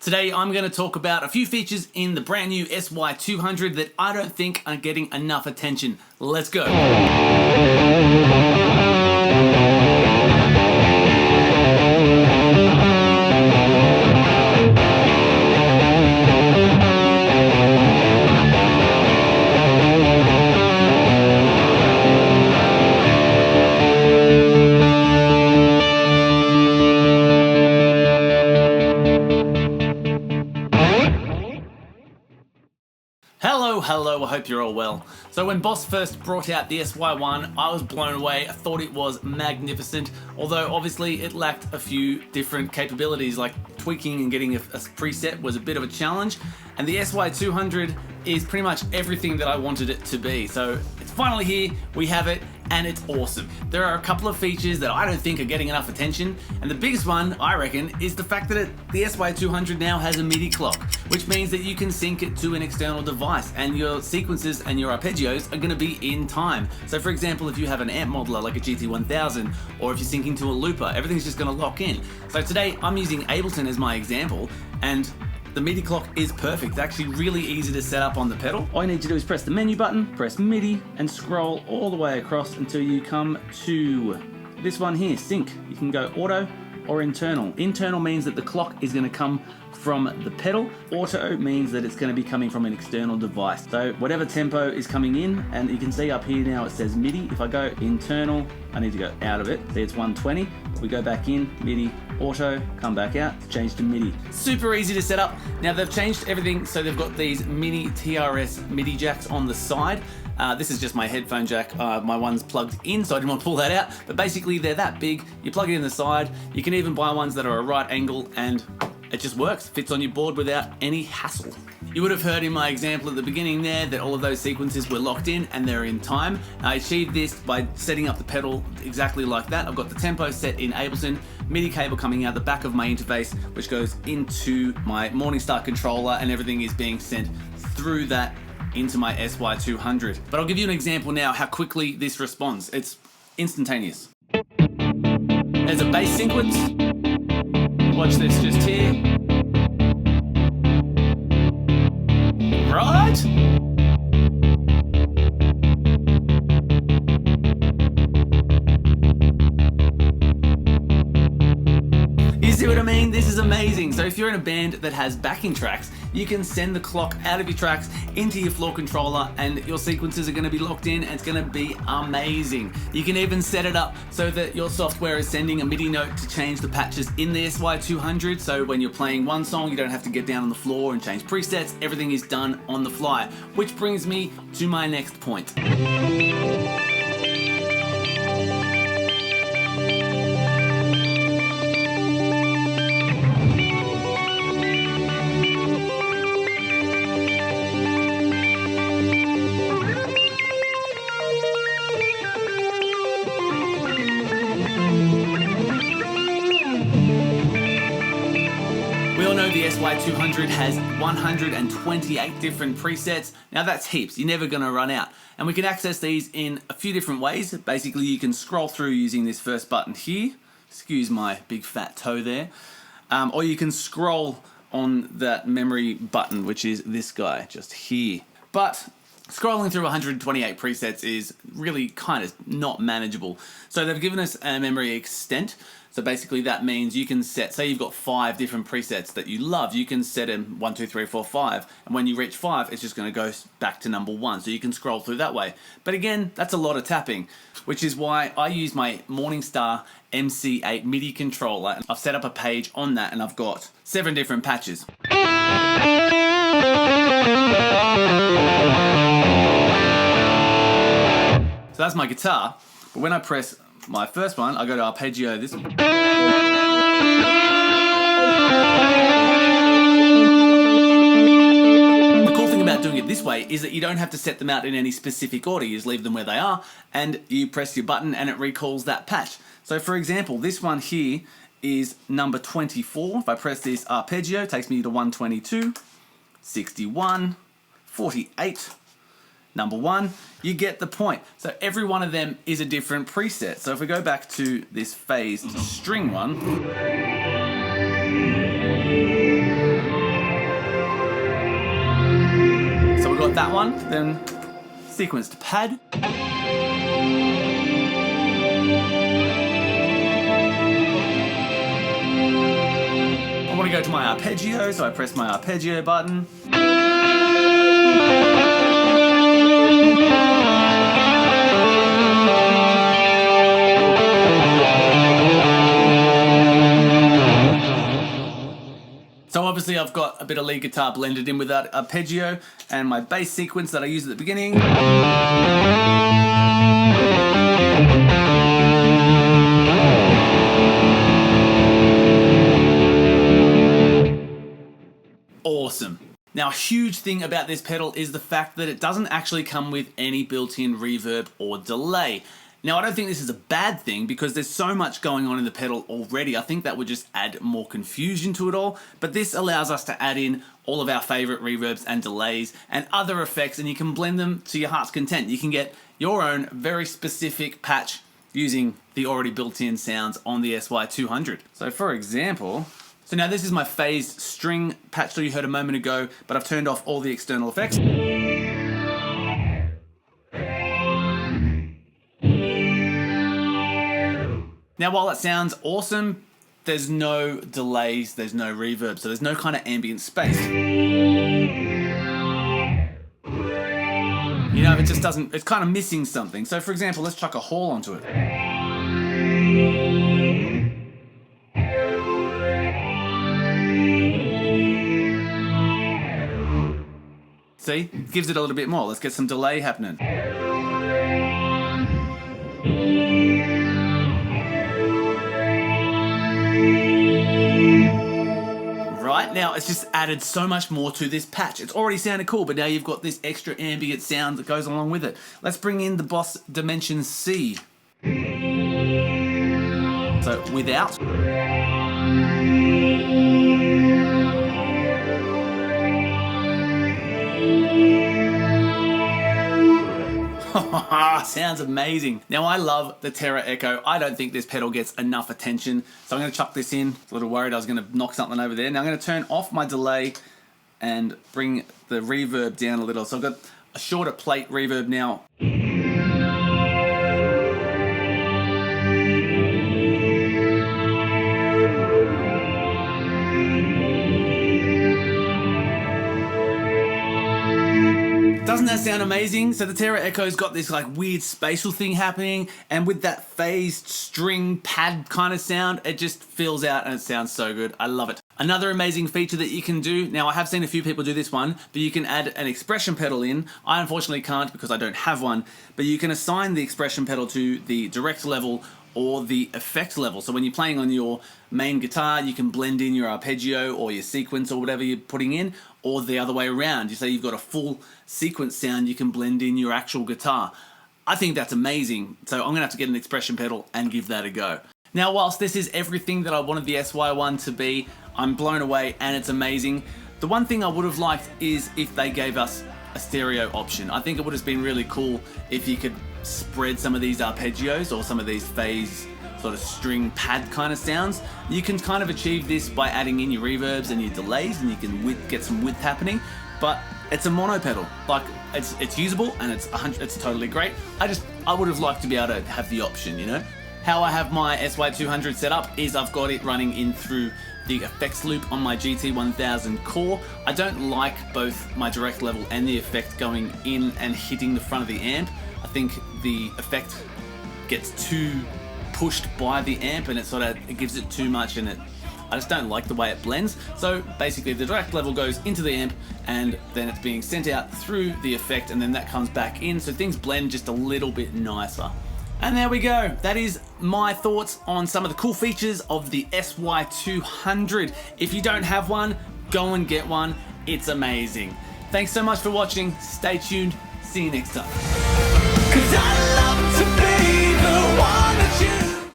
Today I'm going to talk about a few features in the brand new SY200 that I don't think are getting enough attention. Let's go. Hello, I hope you're all well. So when Boss first brought out the SY1, I was blown away. I thought it was magnificent, although obviously it lacked a few different capabilities, like tweaking and getting a preset was a bit of a challenge, and the SY200 is pretty much everything that I wanted it to be. So it's finally here, we have it, and it's awesome. There are a couple of features that I don't think are getting enough attention, and the biggest one, I reckon, is the fact that the SY200 now has a Midi clock, which means that you can sync it to an external device, and your sequences and your arpeggios are going to be in time. So for example, if you have an amp modeler like a GT1000, or if you're syncing to a looper, everything's just going to lock in. So today I'm using Ableton as my example, and the Midi clock is perfect. It's actually really easy to set up on the pedal. All you need to do is press the menu button, press Midi, and scroll all the way across until you come to this one here, sync. You can go auto or internal. Internal means that the clock is going to come from the pedal. Auto means that it's going to be coming from an external device. So whatever tempo is coming in, and you can see up here now it says Midi. If I go internal, I need to go out of it. See, it's 120. We go back in, Midi, auto, come back out, change to Midi. Super easy to set up. Now they've changed everything, so they've got these mini TRS MIDI jacks on the side. This is just my headphone jack. My one's plugged in, so I didn't want to pull that out. But basically they're that big. You plug it in the side. You can even buy ones that are a right angle, and it just works, fits on your board without any hassle. You would have heard in my example at the beginning there that all of those sequences were locked in and they're in time. I achieved this by setting up the pedal exactly like that. I've got the tempo set in Ableton, MIDI cable coming out the back of my interface, which goes into my Morningstar controller, and everything is being sent through that into my SY200. But I'll give you an example now how quickly this responds. It's instantaneous. There's a bass sequence. Watch this just here. Right? You see what I mean? This is amazing. So if you're in a band that has backing tracks, you can send the clock out of your tracks into your floor controller, and your sequences are going to be locked in, and it's going to be amazing. You can even set it up so that your software is sending a MIDI note to change the patches in the SY200, so when you're playing one song you don't have to get down on the floor and change presets. Everything is done on the fly, which brings me to my next point. We all know the SY200 has 128 different presets. Now that's heaps, you're never gonna run out. And we can access these in a few different ways. Basically you can scroll through using this first button here. Excuse my big fat toe there. Or you can scroll on that memory button, which is this guy just here. But scrolling through 128 presets is really kind of not manageable. So they've given us a memory extent. So basically that means you can set, say you've got 5 different presets that you love, you can set them 1, 2, 3, 4, 5, and when you reach 5, it's just going to go back to number 1, so you can scroll through that way. But again, that's a lot of tapping, which is why I use my Morningstar MC8 MIDI controller. I've set up a page on that, and I've got 7 different patches. So that's my guitar, but when I press my first one, I go to arpeggio this one. The cool thing about doing it this way is that you don't have to set them out in any specific order. You just leave them where they are, and you press your button and it recalls that patch. So for example, this one here is number 24. If I press this arpeggio, it takes me to 122, 61, 48, number 1, you get the point. So every one of them is a different preset. So if we go back to this phased string one, got that one, then sequence to pad. I want to go to my arpeggio, so I press my arpeggio button. So obviously I've got a bit of lead guitar blended in with that arpeggio and my bass sequence that I used at the beginning. Awesome. Now, a huge thing about this pedal is the fact that it doesn't actually come with any built-in reverb or delay. Now, I don't think this is a bad thing because there's so much going on in the pedal already. I think that would just add more confusion to it all, but this allows us to add in all of our favorite reverbs and delays and other effects, and you can blend them to your heart's content. You can get your own very specific patch using the already built-in sounds on the SY200. So for example, so now this is my phased string patch that you heard a moment ago, but I've turned off all the external effects. Now, while that sounds awesome, there's no delays, there's no reverb, so there's no kind of ambient space. You know, it just doesn't, it's kind of missing something. So for example, let's chuck a hall onto it. See, it gives it a little bit more. Let's get some delay happening. Right, now it's just added so much more to this patch. It's already sounded cool, but now you've got this extra ambient sound that goes along with it. Let's bring in the Boss Dimension C. So without. Sounds amazing. Now, I love the Terra Echo. I don't think this pedal gets enough attention, so I'm going to chuck this in. I was a little worried I was going to knock something over there. Now I'm going to turn off my delay and bring the reverb down a little. So I've got a shorter plate reverb now. Doesn't that sound amazing? So the Terra Echo's got this like weird spatial thing happening, and with that phased string pad kind of sound, it just fills out and it sounds so good. I love it. Another amazing feature that you can do, now I have seen a few people do this one, but you can add an expression pedal in. I unfortunately can't because I don't have one, but you can assign the expression pedal to the direct level or the effect level. So when you're playing on your main guitar, you can blend in your arpeggio or your sequence or whatever you're putting in, or the other way around. You say you've got a full sequence sound, you can blend in your actual guitar. I think that's amazing. So I'm gonna have to get an expression pedal and give that a go. Now, whilst this is everything that I wanted the SY1 to be, I'm blown away and it's amazing. The one thing I would have liked is if they gave us a stereo option. I think it would have been really cool if you could spread some of these arpeggios or some of these phase sort of string pad kind of sounds. You can kind of achieve this by adding in your reverbs and your delays, and you can get some width happening, but it's a mono pedal. Like, it's usable and it's totally great. I would have liked to be able to have the option, you know? How I have my SY200 set up is I've got it running in through the effects loop on my GT1000 core. I don't like both my direct level and the effect going in and hitting the front of the amp. I think the effect gets too pushed by the amp and it gives it too much, and I just don't like the way it blends. So basically the direct level goes into the amp and then it's being sent out through the effect, and then that comes back in, so things blend just a little bit nicer. And there we go. That is my thoughts on some of the cool features of the SY200. If you don't have one, go and get one. It's amazing. Thanks so much for watching. Stay tuned. See you next time. 'Cause I love